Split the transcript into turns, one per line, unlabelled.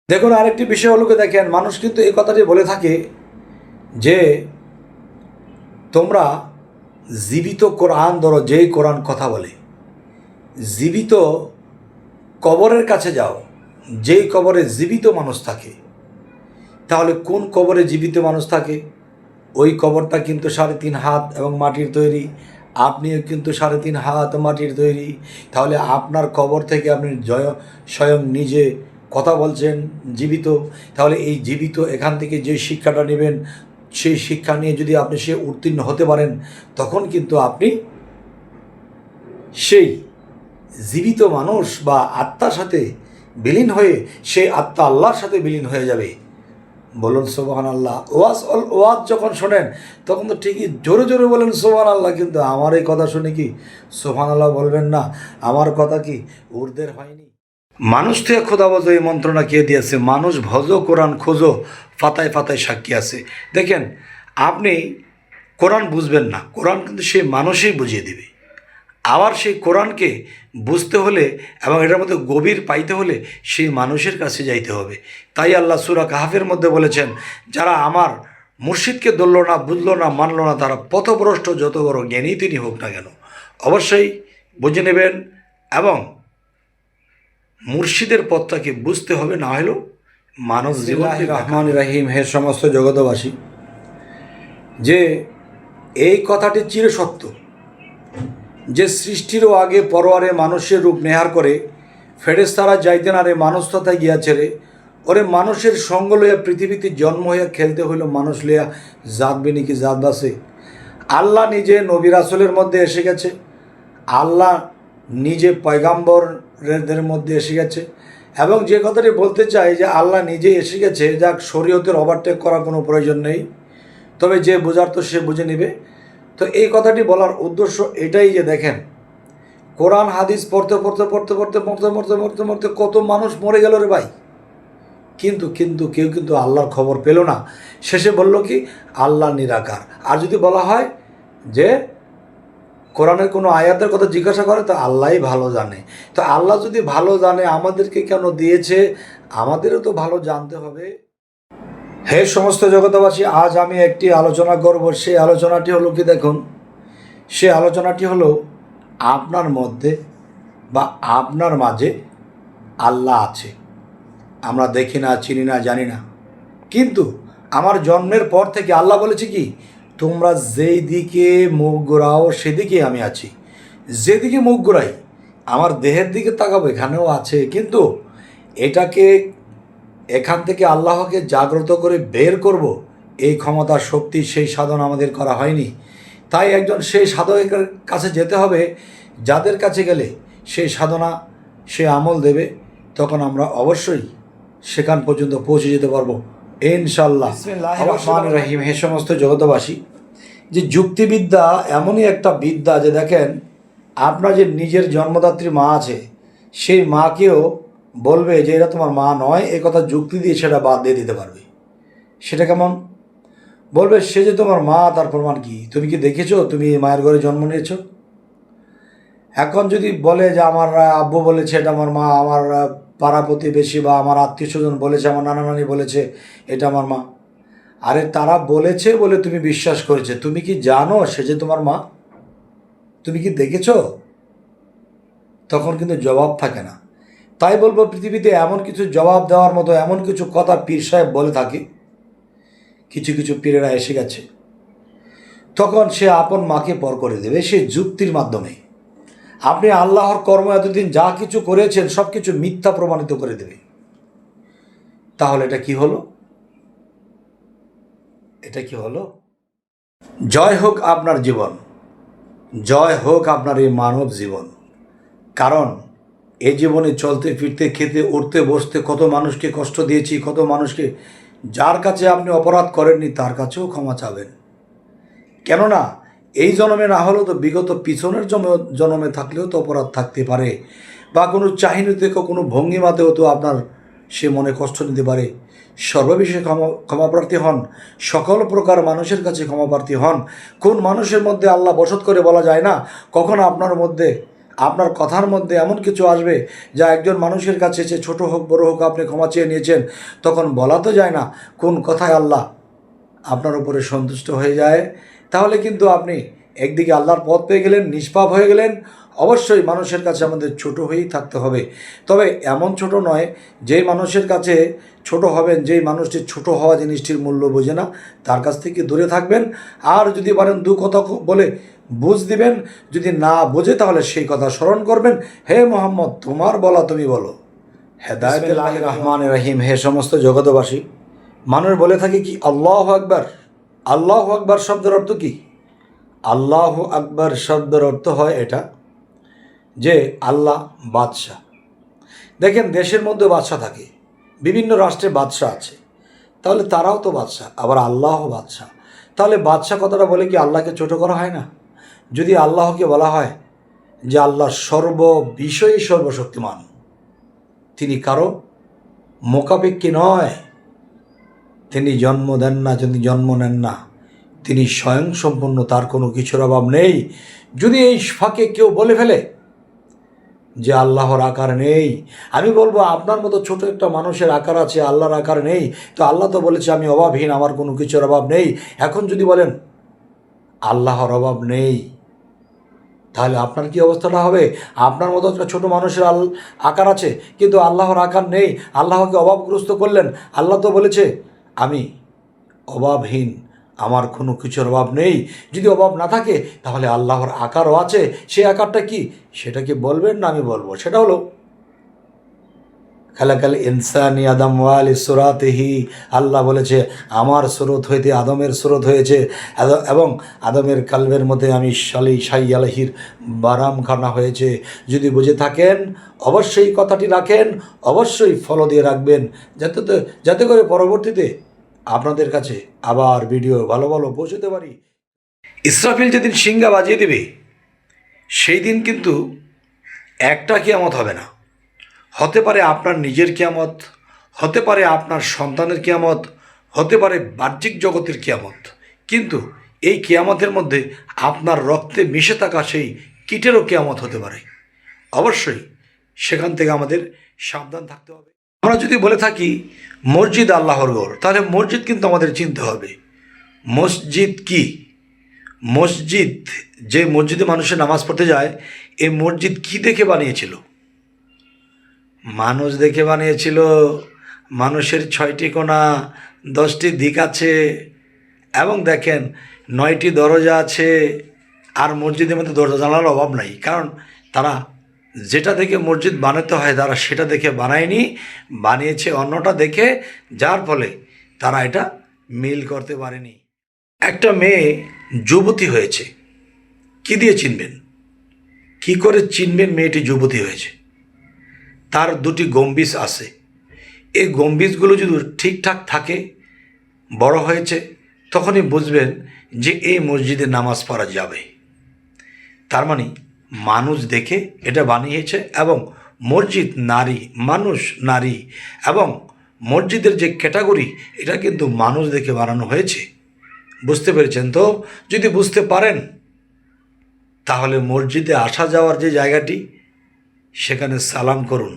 দেখুন, আরেকটি বিষয় হলো কি, দেখেন, মানুষ কিন্তু এই কথাটি বলে থাকে যে তোমরা জীবিত কোরআন ধরো, যেই কোরআন কথা বলে। জীবিত কবরের কাছে যাও, যেই কবরে জীবিত মানুষ থাকে। তাহলে কোন কবরে জীবিত মানুষ থাকে? ওই কবরটা কিন্তু 3.5 হাত এবং মাটির তৈরি। আপনিও কিন্তু 3.5 হাত মাটির তৈরি। তাহলে আপনার কবর থেকে আপনি স্বয়ং নিজে কথা বলছেন, জীবিত। তাহলে এই জীবিত এখান থেকে যে শিক্ষাটা নেবেন, সেই শিক্ষা নিয়ে যদি আপনি সে উত্তীর্ণ হতে পারেন, তখন কিন্তু আপনি সেই জীবিত মানুষ বা আত্মার সাথে বিলীন হয়ে সেই আত্মা আল্লাহর সাথে বিলীন হয়ে যাবে। বলুন সুবহানাল্লাহ। ওয়াজ যখন শোনেন তখন তো ঠিকই জোরে জোরে বলেন সুবহানাল্লাহ, কিন্তু আমার এই কথা শুনে কি সুবহানাল্লাহ বলবেন না? আমার কথা কি উর্দের হয়নি? মানুষ থেকে খোদা বজ এই মন্ত্রণা কে দিয়েছে? মানুষ ভজ কোরআন খোঁজো, পাতায় পাতায় সাক্ষী আছে। দেখেন, আপনি কোরআন বুঝবেন না, কোরআন কিন্তু সেই মানুষই বুঝিয়ে দেবে। আবার সেই কোরআনকে বুঝতে হলে এবং এটার মধ্যে গভীর পাইতে হলে সেই মানুষের কাছে যাইতে হবে। তাই আল্লাহ সূরা কাহফের মধ্যে বলেছেন, যারা আমার মুর্শিদকে ধরল না, বুঝলো না, মানল না, তারা পথভ্রষ্ট, যত বড় জ্ঞানী তিনি হোক না কেন। অবশ্যই বুঝে নেবেন এবং মুর্শিদের পথটাকে বুঝতে হবে, না হলেও মানব জীবন। রহমান রাহিম। হে সমস্ত জগতবাসী, যে এই কথাটি চিরসত্য যে সৃষ্টিরও আগে পরোয়ারে মানুষের রূপ নেহার করে ফেরেশতারা যাইতেন আরে মানুষ তথা গিয়াছে রে। ওরে মানুষের সঙ্গ লইয়া পৃথিবীতে জন্ম হইয়া খেলতে হইল মানুষ লইয়া, জাতবে নাকি জাত বাসে। আল্লাহ নিজে নবী রাসূলের মধ্যে এসে গেছে, আল্লাহ নিজে পয়গাম্বরদের মধ্যে এসে গেছে। এবং যে কথাটি বলতে চাই যে আল্লাহ নিজে এসে গেছে, যাক শরীয়তের ওভারটেক করার কোনো প্রয়োজন নেই, তবে যে বোঝার তো সে বুঝে নেবে। তো এই কথাটি বলার উদ্দেশ্য এটাই যে দেখেন, কোরআন হাদিস পড়তে পড়তে পড়তে পড়তে পড়তে পড়তে পড়তে পড়তে কত মানুষ মরে গেল রে ভাই, কিন্তু কিন্তু কেউ কিন্তু আল্লাহর খবর পেল না। শেষে বলল কি, আল্লাহ নিরাকার। আর যদি বলা হয় যে কোরআনের কোনো আয়াতের কথা জিজ্ঞাসা করে, তো আল্লাহই ভালো জানে। তো আল্লাহ যদি ভালো জানে, আমাদেরকে কেন দিয়েছে? আমাদেরও তো ভালো জানতে হবে। হে সমস্ত জগতবাসী, আজ আমি একটি আলোচনা করব। সেই আলোচনাটি হলো কি, দেখুন, সে আলোচনাটি হলো আপনার মধ্যে বা আপনার মাঝে আল্লাহ আছে। আমরা দেখি না, চিনি না, জানি না, কিন্তু আমার জন্মের পর থেকে আল্লাহ বলেছে কি, তোমরা যেই দিকে মুখ ঘোরাও সেদিকে আমি আছি। যেদিকে মুখ ঘোরাই আমার দেহের দিকে তাকাবো, এখানেও আছে। কিন্তু এটাকে এখান থেকে আল্লাহকে জাগ্রত করে বের করব, এই ক্ষমতা, শক্তি, সেই সাধন আমাদের করা হয়নি। তাই একজন সেই সাধকের কাছে যেতে হবে, যাদের কাছে গেলে সেই সাধনা, সে আমল দেবে। তখন আমরা অবশ্যই সেখান পর্যন্ত পৌঁছে যেতে পারবো ইনশাল্লাহ। বিসমিল্লাহির রহমানির রহিম। হে সমস্ত জগতবাসী, যে যুক্তিবিদ্যা এমনই একটা বিদ্যা যে দেখেন, আপনার যে নিজের জন্মদাত্রী মা আছে, সেই মাকেও বলবে যে এটা তোমার মা নয়, এ কথা যুক্তি দিয়ে সেটা বাদ দিয়ে দিতে পারবে। সেটা কেমন? বলবে সে যে তোমার মা, তার প্রমাণ কি? তুমি কি দেখেছো তুমি মায়ের ঘরে জন্ম নিয়েছো? এখন যদি বলে যে আমার আব্বু বলেছে এটা আমার মা, আমার পাড়া প্রতিবেশী বা আমার আত্মীয় স্বজন বলেছে, আমার নানা নানি বলেছে এটা আমার মা। আরে তারা বলেছে বলে তুমি বিশ্বাস করেছে, তুমি কি জানো সে যে তোমার মা? তুমি কি দেখেছো? তখন কিন্তু জবাব থাকে না। তাই বলবো, পৃথিবীতে এমন কিছু জবাব দেওয়ার মতো এমন কিছু কথা পীর সাহেব বলে থাকে, কিছু কিছু পীরেরা এসে গেছে, তখন সে আপন মাকে পর করে দেবে সে যুক্তির মাধ্যমে। আপনি আল্লাহর কর্ম এতদিন যা কিছু করেছেন সব কিছু মিথ্যা প্রমাণিত করে দেবে। তাহলে এটা কি হলো? এটা কি হলো? জয় হোক আপনার জীবন, জয় হোক আপনার এই মানব জীবন। কারণ এই জীবনে চলতে ফিরতে, খেতে উঠতে বসতে কত মানুষকে কষ্ট দিয়েছি, কত মানুষকে, যার কাছে আপনি অপরাধ করেননি তার কাছেও ক্ষমা চাবেন। কেননা এই জন্মে না হলেও তো বিগত পিছনের জন্মে থাকলেও তো অপরাধ থাকতে পারে, বা কোনো চাহিনিতে কোনো ভঙ্গিমাতেও তো আপনার সে মনে কষ্ট নিতে পারে। সর্ববিষয়ে ক্ষমাপ্রার্থী হন, সকল প্রকার মানুষের কাছে ক্ষমাপ্রার্থী হন। কোন মানুষের মধ্যে আল্লাহ বসত করে বলা যায় না, কখন আপনার মধ্যে আপনার কথার মধ্যে এমন কিছু আসবে যা একজন মানুষের কাছে সে ছোট হোক বড় হোক আপনি ক্ষমা চেয়ে নিয়েছেন, তখন বলা তো যায় না কোন কথায় আল্লাহ আপনার উপরে সন্তুষ্ট হয়ে যায়। তাহলে কিন্তু আপনি একদিকে আল্লাহর পথ পেয়ে গেলেন, নিষ্পাপ হয়ে গেলেন। অবশ্যই মানুষের কাছে আমাদের ছোট হয়েই থাকতে হবে, তবে এমন ছোট নয় যেই মানুষের কাছে ছোট হবেন, যেই মানুষটি ছোট হওয়া জিনিসটির মূল্য বোঝে না, তার কাছ থেকে দূরে থাকবেন। আর যদি পারেন দু কথা বলে বুঝ দিবেন, যদি না বোঝে তাহলে সেই কথা স্মরণ করবেন, হে মোহাম্মদ তোমার বলা তুমি বলো। হেদায়েতুল্লাহি রহমানির রহিম। হে সমস্ত জগতবাসী, মানুষ বলে থাকে কি আল্লাহু আকবার। আল্লাহু আকবার শব্দের অর্থ কি? আল্লাহু আকবার শব্দের অর্থ হয় এটা যে আল্লাহ বাদশাহ। দেখেন দেশের মধ্যে বাদশাহ থাকে, বিভিন্ন রাষ্ট্রে বাদশাহ আছে, তাহলে তারাও তো বাদশাহ, আবার আল্লাহ বাদশাহ। তাহলে বাদশাহ কথাটা বলে কি আল্লাহকে ছোট করা হয় না? যদি আল্লাহকে বলা হয় যে আল্লাহ সর্ব বিষয়ে সর্বশক্তিমান, তিনি কারো মোকাবেক্ষী নয়, তিনি জন্ম দেন না, তিনি জন্ম নেন না, তিনি স্বয়ং সম্পূর্ণ, তার কোনো কিছুর অভাব নেই। যদি এই ফাঁকে কেউ বলে ফেলে যে আল্লাহর আকার নেই, আমি বলবো আপনার মতো ছোট একটা মানুষের আকার আছে, আল্লাহর আকার নেই, তো আল্লাহ তো বলেছে আমি অভাবহীন, আমার কোনো কিছুর অভাব নেই। এখন যদি বলেন আল্লাহর অভাব নেই, তাহলে আপনার কি অবস্থাটা হবে? আপনার মতো একটা ছোটো মানুষের আকার আছে, কিন্তু আল্লাহর আকার নেই, আল্লাহকে অভাবগ্রস্ত করলেন। আল্লাহ তো বলেছে আমি অভাবহীন, আমার কোনো কিছুর অভাব নেই। যদি অভাব না থাকে তাহলে আল্লাহর আকারও আছে, সেই আকারটা কি সেটা কি বলবেন না আমি বলবো? সেটা হলো খালাকাল ইনসানি আদম ওয়ালি সুরাতিহি। আল্লাহ বলেছে আমার সুরত হইতে আদমের সুরত হয়েছে, এবং আদমের কালবের মধ্যে আমি সাই আলহির বারামখানা হয়েছে। যদি বুঝে থাকেন অবশ্যই কথাটি রাখেন, অবশ্যই ফলো দিয়ে রাখবেন, যাতে করে পরবর্তীতে আপনাদের কাছে আবার ভিডিও ভালো ভালো পৌঁছতে পারি। ইসরাফিল যেদিন সিংহা বাজিয়ে দেবে সেই দিন কিন্তু একটা কিয়ামত হবে না। হতে পারে আপনার নিজের কিয়ামত, হতে পারে আপনার সন্তানের কিয়ামত, হতে পারে বাহ্যিক জগতের কিয়ামত, কিন্তু এই কিয়ামতের মধ্যে আপনার রক্তে মিশে থাকা সেই কীটেরও কিয়ামত হতে পারে। অবশ্যই সেখান থেকে আমাদের সাবধান থাকতে হবে। আমরা যদি বলে থাকি মসজিদ আল্লাহর ঘর, তাহলে মসজিদ কিন্তু আমাদের চিনতে হবে মসজিদ কি। মসজিদ, যে মসজিদে মানুষের নামাজ পড়তে যায়, এই মসজিদ কি দেখে বানিয়েছিল? মানুষ দেখে বানিয়েছিল। মানুষের 6টি কোণা, 10টি দিক আছে, এবং দেখেন 9টি দরজা আছে। আর মসজিদের মধ্যে দরজা জানালার অভাব নাই, কারণ তারা যেটা দেখে মসজিদ বানাতে হয় তারা সেটা দেখে বানায়নি, বানিয়েছে অন্যটা দেখে, যার ফলে তারা এটা মিল করতে পারেনি। একটা মেয়ে যুবতী হয়েছে, কি দিয়ে চিনবেন? কি করে চিনবেন মেয়েটি যুবতী হয়েছে? তার 2টি গম্বুজ আছে, এই গম্বুজগুলো যদি ঠিকঠাক থাকে, বড় হয়েছে, তখনই বুঝবেন যে এই মসজিদে নামাজ পড়া যাবে। তার মানে মানুষ দেখে এটা বানিয়েছে, এবং মসজিদ নারী, মানুষ নারী, এবং মসজিদের যে ক্যাটাগরি এটা কিন্তু মানুষ দেখে বানানো হয়েছে। বুঝতে পেরেছেন তো? যদি বুঝতে পারেন তাহলে মসজিদে আসা যাওয়ার যে জায়গাটি, সেখানে সালাম করুন।